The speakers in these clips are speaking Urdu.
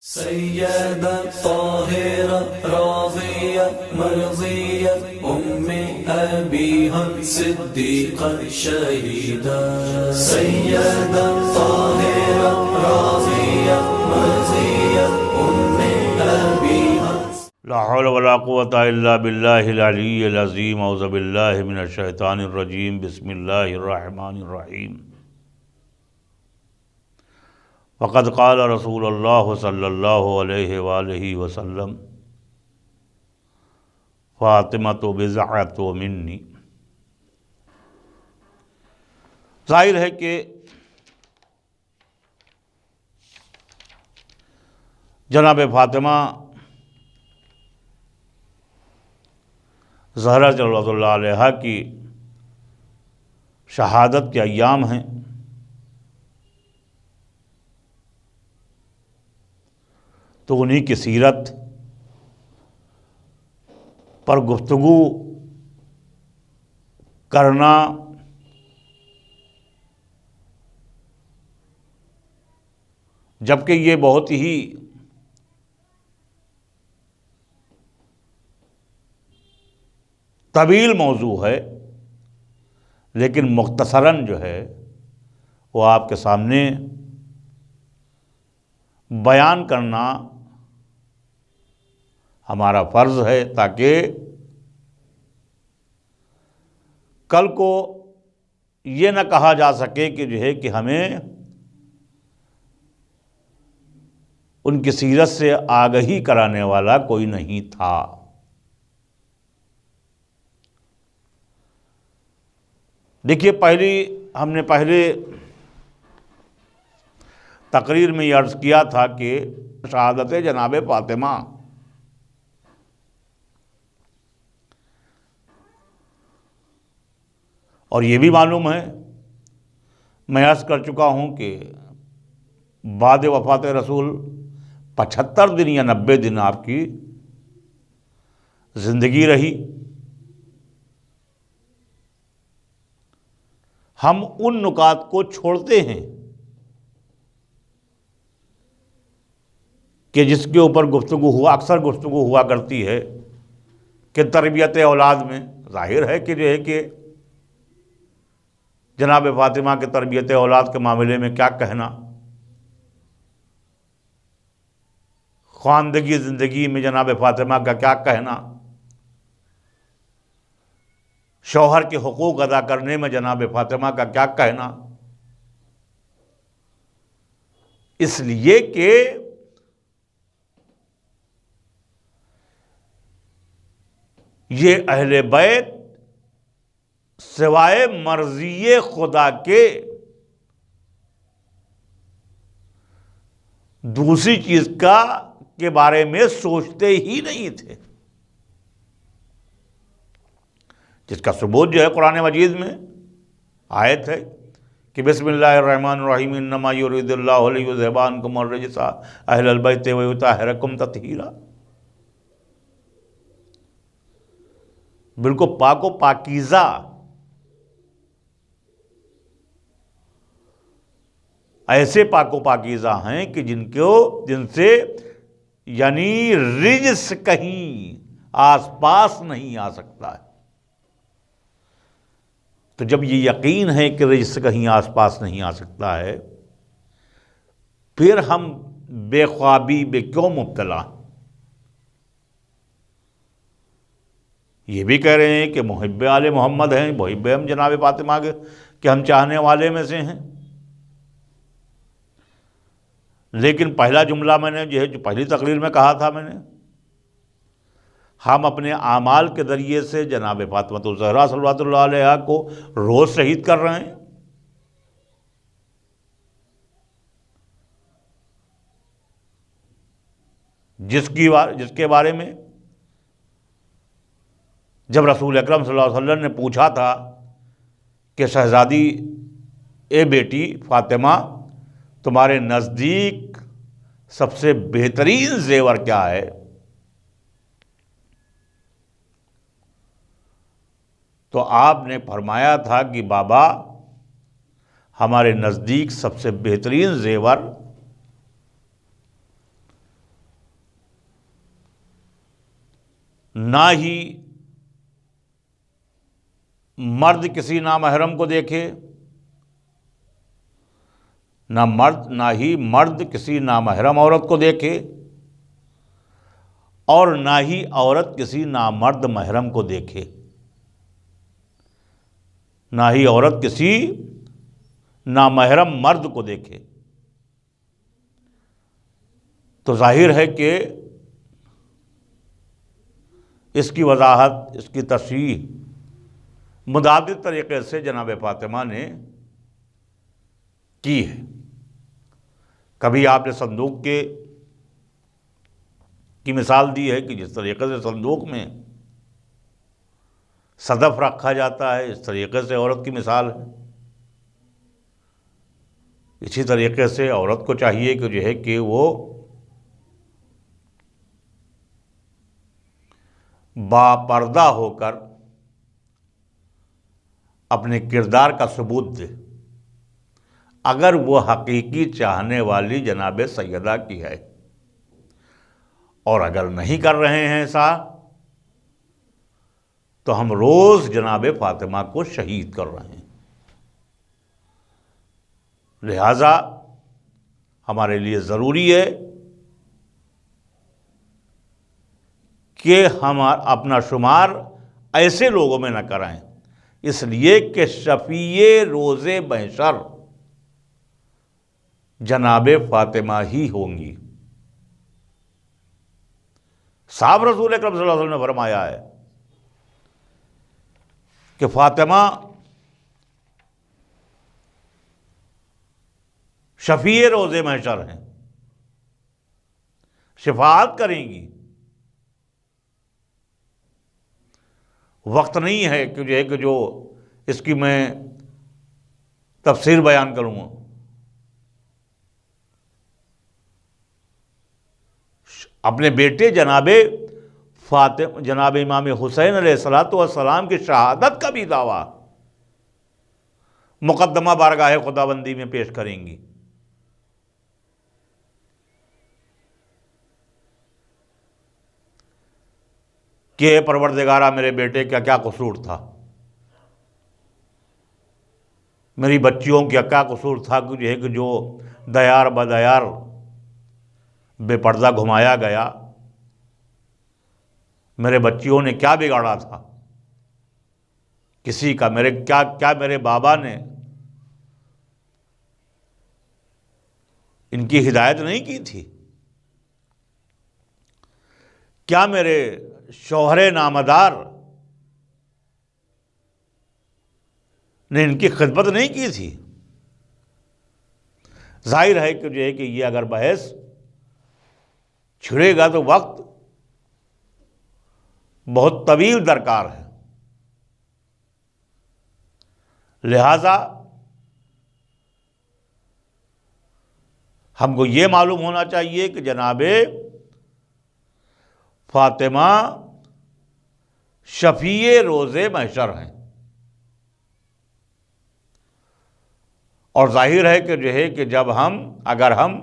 سیدہ طاہرہ راضیہ مرضیہ ام ابیہا صدیقہ شہیدہ سیدہ طاہرہ راضیہ مرضیہ ام ابیہا لا حول ولا قوة الا باللہ العلی العظیم اعوذ باللہ من الشیطان الرجیم بسم اللہ الرحمن الرحیم وقد قال رسول اللہ صلی اللہ علیہ وآلہ وسلم فاطمۃ بضعۃ منی۔ ظاہر ہے کہ جناب فاطمہ زہرا رضی اللہ علیہا کی شہادت کے ایام ہیں، تو انہی کی سیرت پر گفتگو کرنا جبکہ یہ بہت ہی طویل موضوع ہے، لیکن مختصراً جو ہے وہ آپ کے سامنے بیان کرنا ہمارا فرض ہے، تاکہ کل کو یہ نہ کہا جا سکے کہ جو ہے کہ ہمیں ان کی سیرت سے آگہی کرانے والا کوئی نہیں تھا۔ دیکھیے، ہم نے پہلے تقریر میں یہ عرض کیا تھا کہ شہادت جناب فاطمہ اور یہ بھی معلوم ہے، میں عرض کر چکا ہوں کہ بعد وفات رسول 75 دن یا 90 دن آپ کی زندگی رہی۔ ہم ان نکات کو چھوڑتے ہیں کہ جس کے اوپر اکثر گفتگو ہوا کرتی ہے کہ تربیت اولاد میں ظاہر ہے کہ جو ہے کہ جناب فاطمہ کے تربیت اولاد کے معاملے میں کیا کہنا، خواندگی زندگی میں جناب فاطمہ کا کیا کہنا، شوہر کے حقوق ادا کرنے میں جناب فاطمہ کا کیا کہنا، اس لیے کہ یہ اہل بیت سوائے مرضی خدا کے دوسری چیز کے بارے میں سوچتے ہی نہیں تھے، جس کا ثبوت جو ہے قرآن مجید میں آیت ہے کہ بسم اللہ الرحمن الرحیم انما یرید اللہ لیذھب عنکم الرجس اہل البیت ویطہرکم تطہیرا۔ بالکل پاک و پاکیزہ، ایسے پاک و پاکیزہ ہیں کہ جن سے یعنی رجس کہیں آس پاس نہیں آ سکتا ہے۔ تو جب یہ یقین ہے کہ رجس کہیں آس پاس نہیں آ سکتا ہے، پھر ہم بے خوابی میں کیوں مبتلا ہیں؟ یہ بھی کہہ رہے ہیں کہ محب آل محمد ہیں، محب ہم جناب فاطمہ کے کہ ہم چاہنے والے میں سے ہیں، لیکن پہلا جملہ میں نے جو پہلی تقریر میں کہا تھا میں نے، ہم اپنے اعمال کے ذریعے سے جناب فاطمہ الزہرا صلوات اللہ علیہا کو روز شہید کر رہے ہیں۔ جس کے بارے میں جب رسول اکرم صلی اللہ علیہ وسلم نے پوچھا تھا کہ شہزادی اے بیٹی فاطمہ، تمہارے نزدیک سب سے بہترین زیور کیا ہے؟ تو آپ نے فرمایا تھا کہ بابا، ہمارے نزدیک سب سے بہترین زیور نہ ہی مرد کسی نامحرم کو دیکھے، نہ ہی مرد کسی نامحرم عورت کو دیکھے، اور نہ ہی عورت کسی نامرد محرم کو دیکھے، نہ ہی عورت کسی نامحرم مرد کو دیکھے۔ تو ظاہر ہے کہ اس کی وضاحت، اس کی تشریح متعدد طریقے سے جناب فاطمہ نے کی ہے۔ کبھی آپ نے صندوق کی مثال دی ہے کہ جس طریقے سے صندوق میں صدف رکھا جاتا ہے، اس طریقے سے عورت کی مثال ہے۔ اسی طریقے سے عورت کو چاہیے کہ جو ہے کہ وہ باپردہ ہو کر اپنے کردار کا ثبوت دے، اگر وہ حقیقی چاہنے والی جناب سیدہ کی ہے، اور اگر نہیں کر رہے ہیں ایسا تو ہم روز جناب فاطمہ کو شہید کر رہے ہیں۔ لہذا ہمارے لیے ضروری ہے کہ ہم اپنا شمار ایسے لوگوں میں نہ کرائیں، اس لیے کہ شفیع روز محشر جناب فاطمہ ہی ہوں گی۔ صاحب رسول اکرم صلی اللہ علیہ وسلم نے فرمایا ہے کہ فاطمہ شفیع روز محشر ہیں، شفاعت کریں گی۔ وقت نہیں ہے کہ جو اس کی میں تفسیر بیان کروں گا۔ اپنے بیٹے جناب امام حسین علیہ السلام کی شہادت کا بھی دعویٰ مقدمہ بارگاہ خداوندی میں پیش کریں گی۔ کہ اے پروردگارہ، میرے بیٹے کا کیا قصور تھا، میری بچیوں کا کیا قصور تھا کہ جو دیار بدیار بے پردہ گھمایا گیا، میرے بچیوں نے کیا بگاڑا تھا کسی کا، کیا میرے بابا نے ان کی ہدایت نہیں کی تھی، کیا میرے شوہر نامدار نے ان کی خدمت نہیں کی تھی۔ ظاہر ہے کہ یہ اگر بحث چھڑے گا تو وقت بہت طویل درکار ہے۔ لہذا ہم کو یہ معلوم ہونا چاہیے کہ جناب فاطمہ شفیع روز محشر ہیں، اور ظاہر ہے کہ جب اگر ہم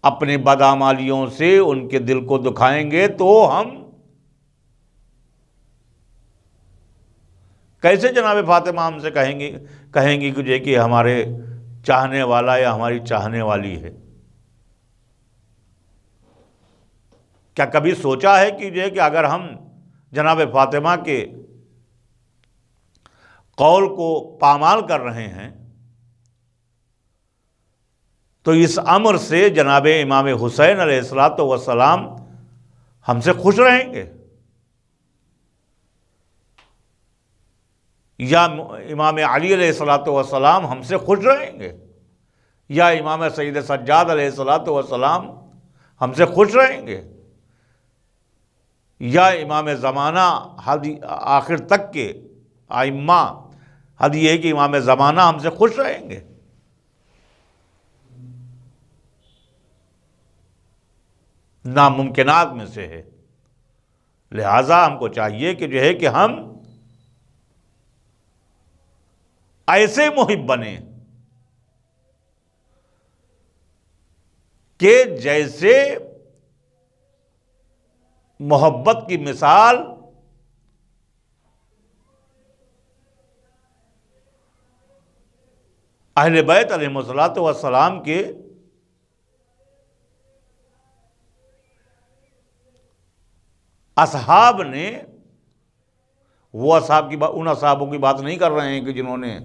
اپنی بدعمالیوں سے ان کے دل کو دکھائیں گے تو ہم کیسے جناب فاطمہ ہم سے کہیں گی کہ ہمارے چاہنے والا یا ہماری چاہنے والی ہے۔ کیا کبھی سوچا ہے کہ اگر ہم جناب فاطمہ کے قول کو پامال کر رہے ہیں تو اس امر سے جناب امام حسین علیہ السلام ہم سے خوش رہیں گے، یا امام علی علیہ السلام ہم سے خوش رہیں گے، یا امام سید سجاد علیہ السلام ہم سے خوش رہیں گے، یا امام زمانہ آخر تک کے ائمہ یہ ہے کہ امام زمانہ ہم سے خوش رہیں گے۔ ناممکنات میں سے ہے۔ لہذا ہم کو چاہیے کہ ہم ایسے محب بنیں کہ جیسے محبت کی مثال اہل بیت علیہ الصلوۃ والسلام کے اصحاب نے، وہ اصحاب کی بات، ان اصحابوں کی بات نہیں کر رہے ہیں کہ جنہوں نے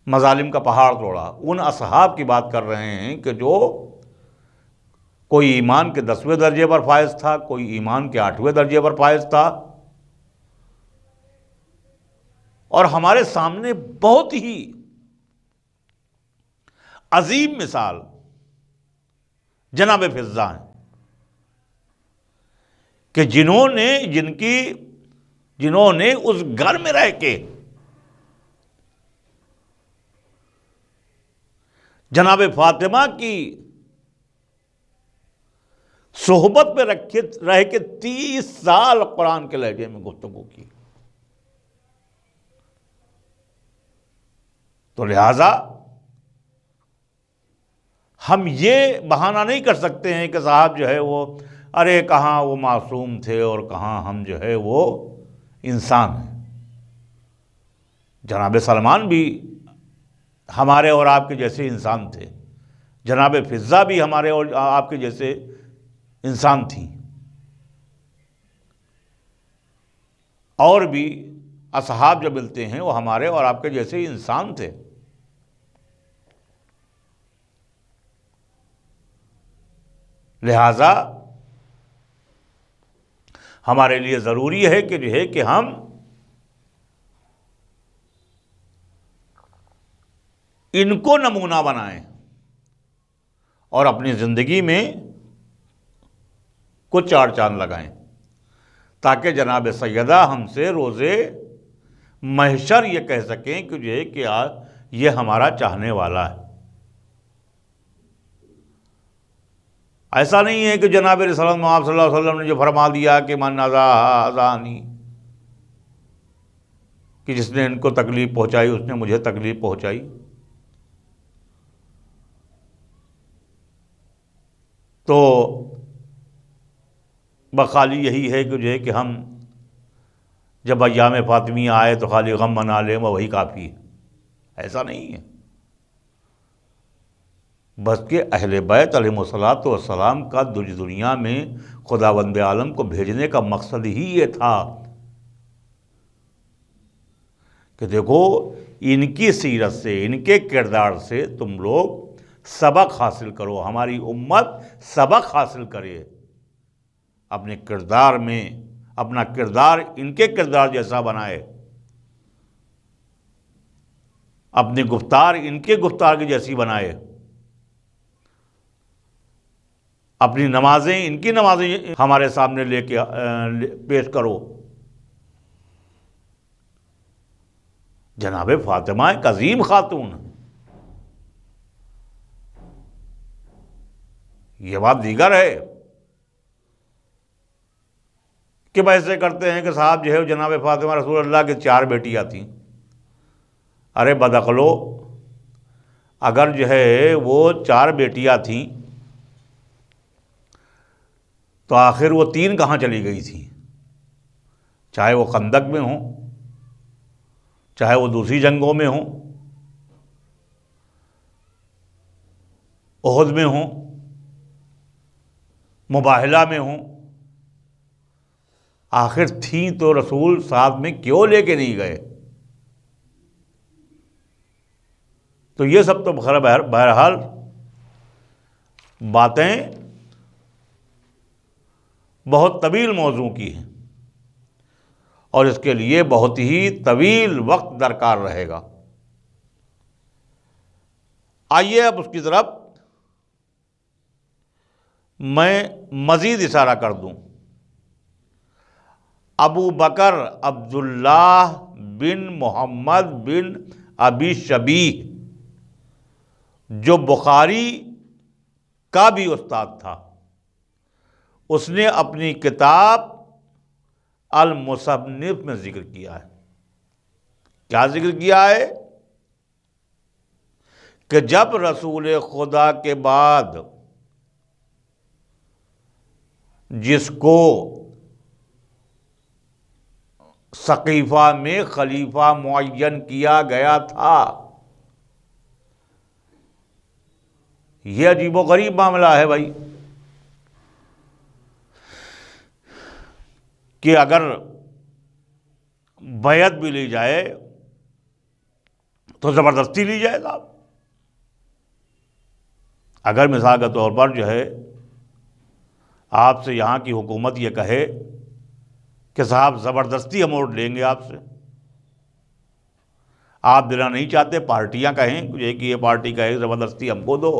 مظالم کا پہاڑ توڑا، ان اصحاب کی بات کر رہے ہیں کہ جو کوئی ایمان کے 10ویں درجے پر فائز تھا، کوئی ایمان کے 8ویں درجے پر فائز تھا، اور ہمارے سامنے بہت ہی عظیم مثال جناب فضہ ہیں کہ جنہوں نے اس گھر میں رہ کے جناب فاطمہ کی صحبت میں رہ کے 30 سال قرآن کے لہجے میں گفتگو کی. تو لہذا ہم یہ بہانہ نہیں کر سکتے ہیں کہ صاحب جو ہے وہ ارے کہاں وہ معصوم تھے اور کہاں ہم جو ہے وہ انسان ہیں. جناب سلمان بھی ہمارے اور آپ کے جیسے انسان تھے، جناب فضہ بھی ہمارے اور آپ کے جیسے انسان تھیں، اور بھی اصحاب جو ملتے ہیں وہ ہمارے اور آپ کے جیسے انسان تھے. لہذا ہمارے لیے ضروری ہے کہ ہم ان کو نمونہ بنائیں اور اپنی زندگی میں کچھ چار چاند لگائیں، تاکہ جناب سیدہ ہم سے روزے محشر یہ کہہ سکیں کہ یہ ہمارا چاہنے والا ہے. ایسا نہیں ہے کہ جناب رسول اللہ صلی اللہ علیہ وسلم نے جو فرما دیا کہ من اذانی، کہ جس نے ان کو تکلیف پہنچائی اس نے مجھے تکلیف پہنچائی. تو بخالی یہی ہے کہ ہم جب ایام فاطمیہ آئے تو خالی غم منا لیں وہی کافی ہے. ایسا نہیں ہے، بس کہ اہل بیت علیہ الصلوۃ والسلام کا دنیا میں خداوند عالم کو بھیجنے کا مقصد ہی یہ تھا کہ دیکھو ان کی سیرت سے، ان کے کردار سے تم لوگ سبق حاصل کرو، ہماری امت سبق حاصل کرے، اپنے کردار میں اپنا کردار ان کے کردار جیسا بنائے، اپنی گفتار ان کے گفتار کی جیسی بنائے، اپنی نمازیں ان کی نمازیں ہمارے سامنے لے کے پیش کرو. جناب فاطمہ ایک عظیم خاتون، یہ بات دیگر ہے کہ ایسے کرتے ہیں کہ صاحب جو ہے جناب فاطمہ رسول اللہ کے 4 بیٹیاں تھیں. ارے بدعقلو، اگر جو ہے وہ 4 بیٹیاں تھیں تو آخر وہ 3 کہاں چلی گئی تھیں؟ چاہے وہ خندق میں ہوں، چاہے وہ دوسری جنگوں میں ہوں، احد میں ہوں، مباہلہ میں ہوں، آخر تھیں تو رسول ساتھ میں کیوں لے کے نہیں گئے؟ تو یہ سب تو بہرحال باتیں بہت طویل موضوع کی ہیں اور اس کے لیے بہت ہی طویل وقت درکار رہے گا. آئیے اب اس کی طرف میں مزید اشارہ کر دوں. ابو بکر عبداللہ بن محمد بن ابی شبیہ، جو بخاری کا بھی استاد تھا، اس نے اپنی کتاب المصنف میں ذکر کیا ہے. کیا ذکر کیا ہے؟ کہ جب رسول خدا کے بعد جس کو سقیفہ میں خلیفہ معین کیا گیا تھا. یہ عجیب و غریب معاملہ ہے بھائی کہ اگر بیعت بھی لی جائے تو زبردستی لی جائے گا. اگر مثال کے طور پر جو ہے آپ سے یہاں کی حکومت یہ کہے کہ صاحب زبردستی ہم ووٹ لیں گے آپ سے، آپ دینا نہیں چاہتے، پارٹیاں کہیں کہ یہ پارٹی کہے کہ زبردستی ہم کو دو،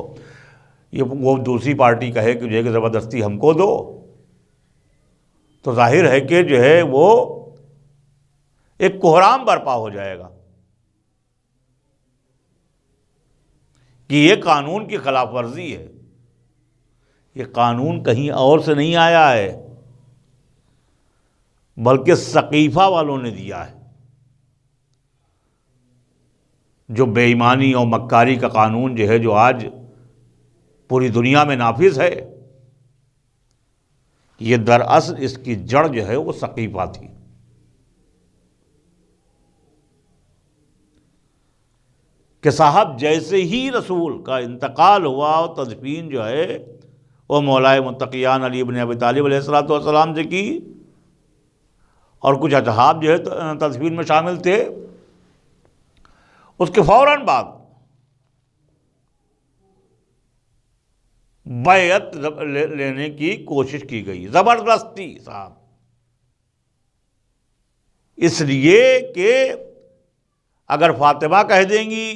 وہ دوسری پارٹی کہے کہ زبردستی ہم کو دو، تو ظاہر ہے کہ جو ہے وہ ایک کوہرام برپا ہو جائے گا کہ یہ قانون کی خلاف ورزی ہے. یہ قانون کہیں اور سے نہیں آیا ہے بلکہ سقیفہ والوں نے دیا ہے. جو بے ایمانی اور مکاری کا قانون جو ہے جو آج پوری دنیا میں نافذ ہے، یہ دراصل اس کی جڑ جو ہے وہ سقیفہ تھی. کہ صاحب جیسے ہی رسول کا انتقال ہوا اور تدفین جو ہے وہ مولائے متقیان علی بن ابی طالب علیہ السلام سے کی، اور کچھ اصحاب جو ہے تدفین میں شامل تھے، اس کے فوراً بعد بیعت لینے کی کوشش کی گئی زبردستی صاحب، اس لیے کہ اگر فاطمہ کہہ دیں گی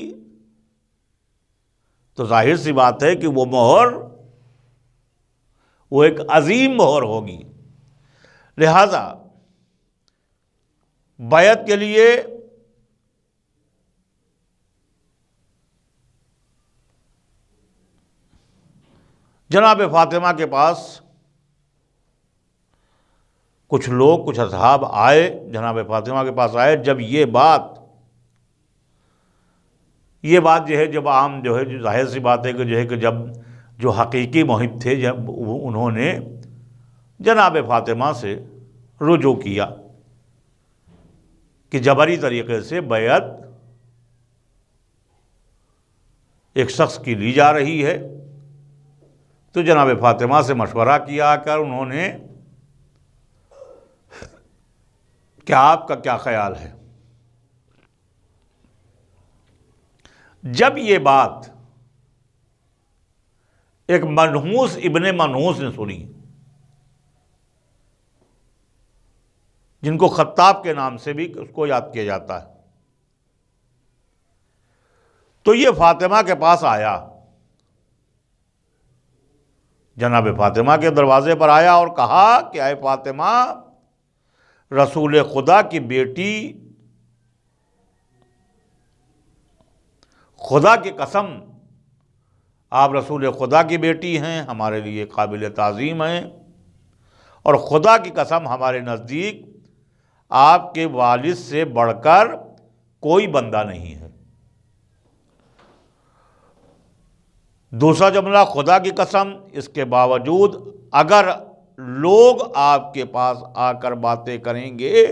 تو ظاہر سی بات ہے کہ وہ مہر وہ ایک عظیم مہر ہوگی. لہذا بیعت کے لیے جناب فاطمہ کے پاس کچھ لوگ، کچھ اصحاب آئے، جناب فاطمہ کے پاس آئے. جب یہ بات جو ہے جب عام جو ہے ظاہر سی بات ہے کہ جب جو حقیقی محب تھے جب انہوں نے جناب فاطمہ سے رجوع کیا کہ جبری طریقے سے بیعت ایک شخص کی لی جا رہی ہے، تو جناب فاطمہ سے مشورہ کیا کر انہوں نے کہ آپ کا کیا خیال ہے. جب یہ بات ایک منحوس ابن منحوس نے سنی، جن کو خطاب کے نام سے بھی اس کو یاد کیا جاتا ہے، تو یہ فاطمہ کے پاس آیا، جناب فاطمہ کے دروازے پر آیا اور کہا کہ اے فاطمہ، رسول خدا کی بیٹی، خدا کی قسم آپ رسول خدا کی بیٹی ہیں، ہمارے لیے قابل تعظیم ہیں، اور خدا کی قسم ہمارے نزدیک آپ کے والد سے بڑھ کر کوئی بندہ نہیں ہے. دوسرا جملہ خدا کی قسم، اس کے باوجود اگر لوگ آپ کے پاس آ کر باتیں کریں گے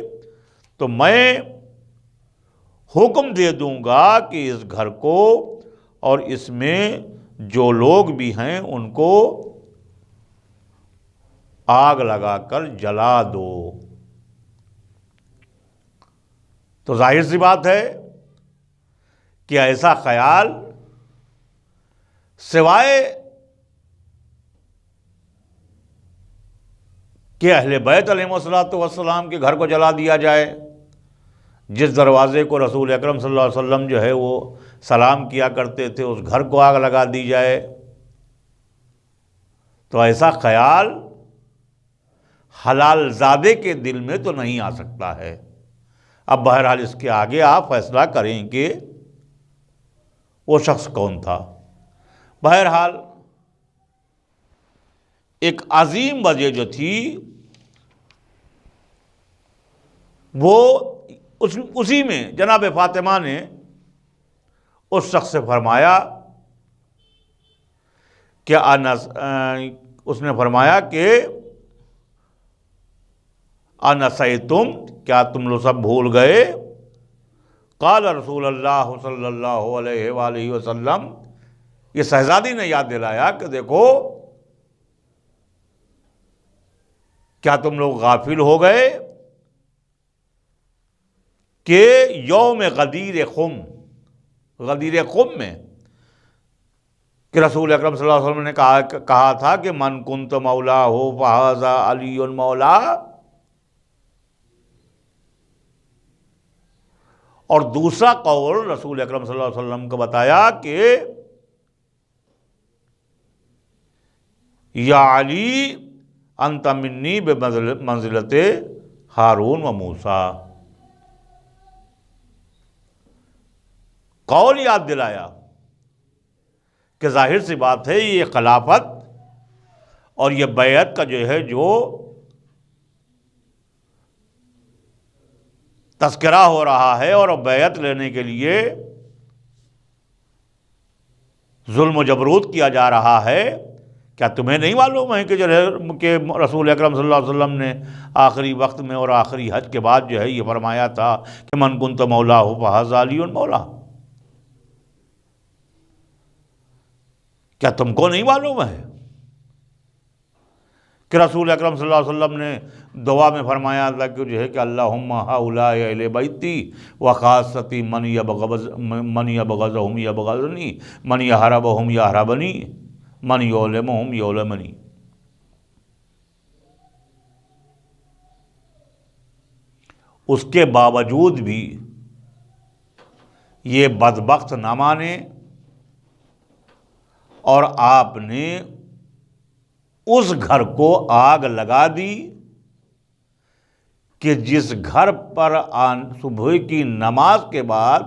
تو میں حکم دے دوں گا کہ اس گھر کو اور اس میں جو لوگ بھی ہیں ان کو آگ لگا کر جلا دو. تو ظاہر سی بات ہے کہ ایسا خیال سوائے کہ اہل بیت علیہ السلام کے گھر کو جلا دیا جائے، جس دروازے کو رسول اکرم صلی اللہ علیہ وسلم جو ہے وہ سلام کیا کرتے تھے، اس گھر کو آگ لگا دی جائے، تو ایسا خیال حلال زادے کے دل میں تو نہیں آ سکتا ہے. اب بہرحال اس کے آگے آپ فیصلہ کریں کہ وہ شخص کون تھا. بہرحال ایک عظیم وجہ جو تھی وہ اسی میں جناب فاطمہ نے اس شخص سے فرمایا کہ اس نے فرمایا کہ انسیتم، کیا تم لوگ سب بھول گئے؟ قال رسول اللہ صلی اللہ علیہ وآلہ وسلم، یہ شہزادی نے یاد دلایا کہ دیکھو کیا تم لوگ غافل ہو گئے کہ یوم غدیر خم، غدیر خم میں کہ رسول اکرم صلی اللہ علیہ وسلم نے کہا تھا کہ من کنت مولا ہو فہذا علی مولا، اور دوسرا قول رسول اکرم صلی اللہ علیہ وسلم کو بتایا کہ یا علی انت منی بمنزلت ہارون و موسیٰ، قول یاد دلایا کہ ظاہر سی بات ہے یہ خلافت اور یہ بیعت کا جو ہے جو تذکرہ ہو رہا ہے اور بیعت لینے کے لیے ظلم و جبروت کیا جا رہا ہے، کیا تمہیں نہیں معلوم ہے کہ جو ہے کہ رسول اکرم صلی اللہ علیہ وسلم نے آخری وقت میں اور آخری حج کے بعد جو ہے یہ فرمایا تھا کہ من کنت مولا ہو فہذا علی مولا؟ کیا تم کو نہیں معلوم ہے کہ رسول اکرم صلی اللہ علیہ وسلم نے دعا میں فرمایا تھا کہ جو ہے کہ اللہم ہؤلاء اہل بیتی وخاصتی من یبغضہم یبغضنی من یحربہم یحربنی من یعلمہم یعلمنی۔ اس کے باوجود بھی یہ بدبخت نہ مانے اور آپ نے اس گھر کو آگ لگا دی کہ جس گھر پر صبح کی نماز کے بعد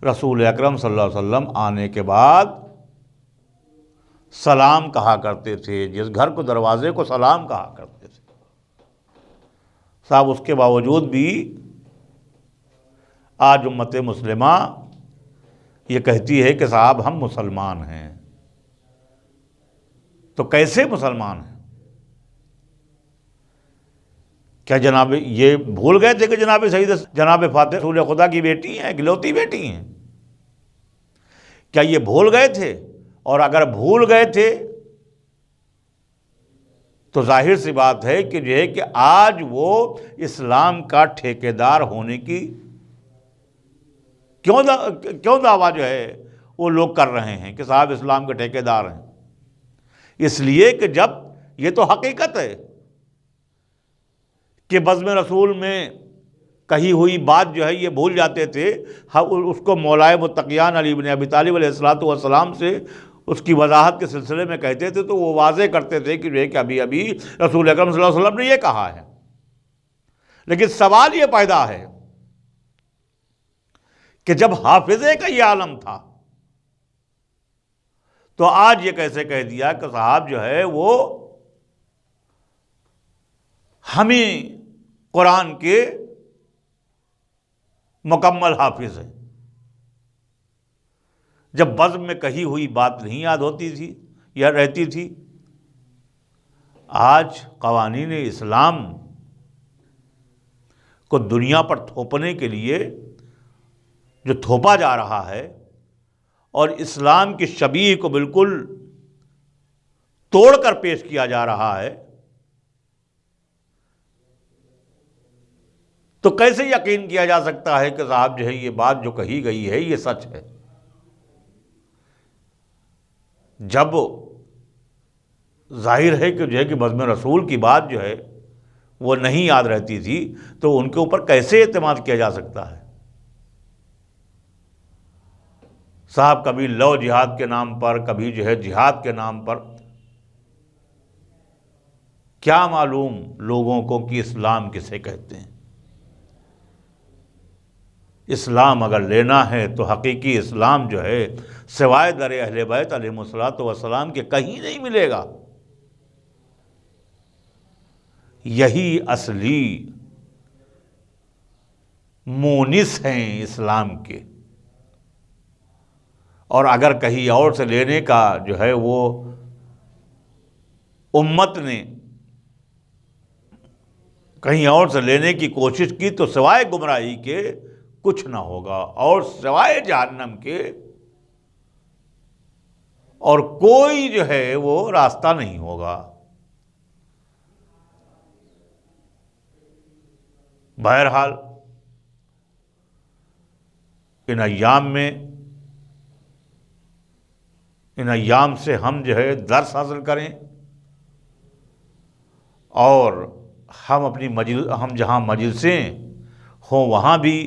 رسول اکرم صلی اللہ علیہ وسلم آنے کے بعد سلام کہا کرتے تھے، جس گھر کو دروازے کو سلام کہا کرتے تھے، صاحب اس کے باوجود بھی آج امت مسلمہ یہ کہتی ہے کہ صاحب ہم مسلمان ہیں۔ تو کیسے مسلمان ہیں؟ کیا جناب یہ بھول گئے تھے کہ جناب سید جناب فاطمہ رسول خدا کی بیٹی ہیں، اکلوتی بیٹی ہیں؟ کیا یہ بھول گئے تھے؟ اور اگر بھول گئے تھے تو ظاہر سی بات ہے کہ جو ہے کہ آج وہ اسلام کا ٹھیکیدار ہونے کی کیوں دعویٰ جو ہے وہ لوگ کر رہے ہیں کہ صاحب اسلام کے ٹھیکیدار ہیں؟ اس لیے کہ جب یہ تو حقیقت ہے کہ بزم رسول میں کہی ہوئی بات جو ہے یہ بھول جاتے تھے، اس کو مولائے متقیان علی بن ابی طالب علیہ الصلوۃ والسلام سے اس کی وضاحت کے سلسلے میں کہتے تھے تو وہ واضح کرتے تھے کہ ابھی رسول اکرم صلی اللہ علیہ وسلم نے یہ کہا ہے۔ لیکن سوال یہ پیدا ہے کہ جب حافظے کا یہ عالم تھا تو آج یہ کیسے کہہ دیا کہ صاحب جو ہے وہ ہمیں قرآن کے مکمل حافظ ہیں، جب بزم میں کہی ہوئی بات نہیں یاد ہوتی تھی یا رہتی تھی؟ آج قوانین اسلام کو دنیا پر تھوپنے کے لیے جو تھوپا جا رہا ہے اور اسلام کی شبیہ کو بالکل توڑ کر پیش کیا جا رہا ہے، تو کیسے یقین کیا جا سکتا ہے کہ صاحب جو ہے یہ بات جو کہی گئی ہے یہ سچ ہے؟ جب ظاہر ہے کہ جو ہے کہ بزم رسول کی بات جو ہے وہ نہیں یاد رہتی تھی تو ان کے اوپر کیسے اعتماد کیا جا سکتا ہے؟ صاحب کبھی لو جہاد کے نام پر، کبھی جو ہے جہاد کے نام پر، کیا معلوم لوگوں کو کہ اسلام کسے کہتے ہیں؟ اسلام اگر لینا ہے تو حقیقی اسلام جو ہے سوائے در اہل بیت علیہم الصلوۃ والسلام کے کہیں نہیں ملے گا۔ یہی اصلی مونس ہیں اسلام کے، اور اگر کہیں اور سے لینے کا جو ہے وہ کہیں اور سے لینے کی کوشش کی تو سوائے گمراہی کے کچھ نہ ہوگا، اور سوائے جہنم کے اور کوئی جو ہے وہ راستہ نہیں ہوگا۔ بہرحال ان ایام سے ہم جو ہے درس حاصل کریں، اور ہم جہاں مجلسیں ہوں وہاں بھی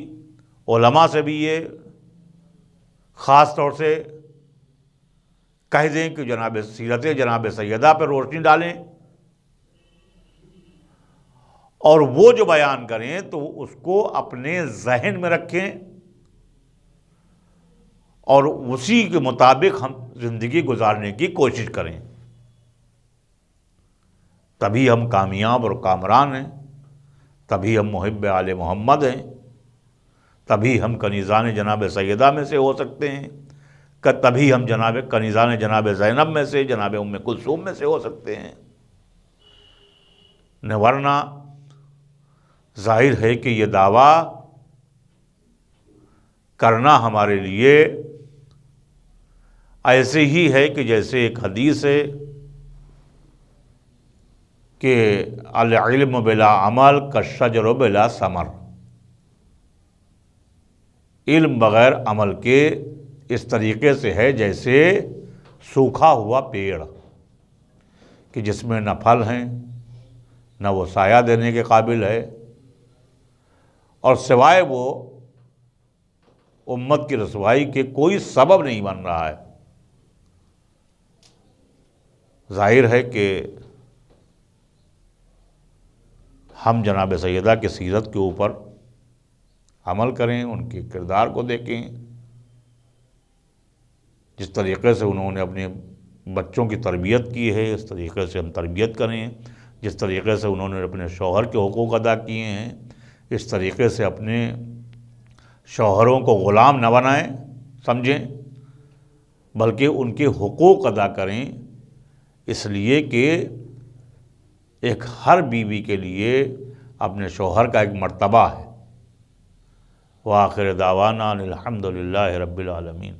علماء سے بھی یہ خاص طور سے کہہ دیں کہ جناب سیرت جناب سیدہ پہ روشنی ڈالیں، اور وہ جو بیان کریں تو اس کو اپنے ذہن میں رکھیں اور اسی کے مطابق ہم زندگی گزارنے کی کوشش کریں، تبھی ہم کامیاب اور کامران ہیں، تبھی ہم محب آل محمد ہیں، تبھی ہم کنیزان جناب سیدہ میں سے ہو سکتے ہیں، تبھی ہم کنیزان جناب زینب میں سے، جناب ام کلثوم میں سے ہو سکتے ہیں۔ ورنہ ظاہر ہے کہ یہ دعویٰ کرنا ہمارے لیے ایسے ہی ہے کہ جیسے ایک حدیث ہے کہ العلم بلا عمل کالشجر بلا ثمر، علم بغیر عمل کے اس طریقے سے ہے جیسے سوکھا ہوا پیڑ کہ جس میں نہ پھل ہیں نہ وہ سایہ دینے کے قابل ہے، اور سوائے وہ امت کی رسوائی کے کوئی سبب نہیں بن رہا ہے۔ ظاہر ہے کہ ہم جناب سیدہ کی سیرت کے اوپر عمل کریں، ان کے کردار کو دیکھیں، جس طریقے سے انہوں نے اپنے بچوں کی تربیت کی ہے اس طریقے سے ہم تربیت کریں، جس طریقے سے انہوں نے اپنے شوہر کے حقوق ادا کیے ہیں اس طریقے سے اپنے شوہروں کو غلام نہ بنائیں سمجھیں، بلکہ ان کے حقوق ادا کریں، اس لیے کہ ایک ہر بیوی کے لیے اپنے شوہر کا ایک مرتبہ ہے۔ وآخر دعوانا الحمد للہ رب العالمین۔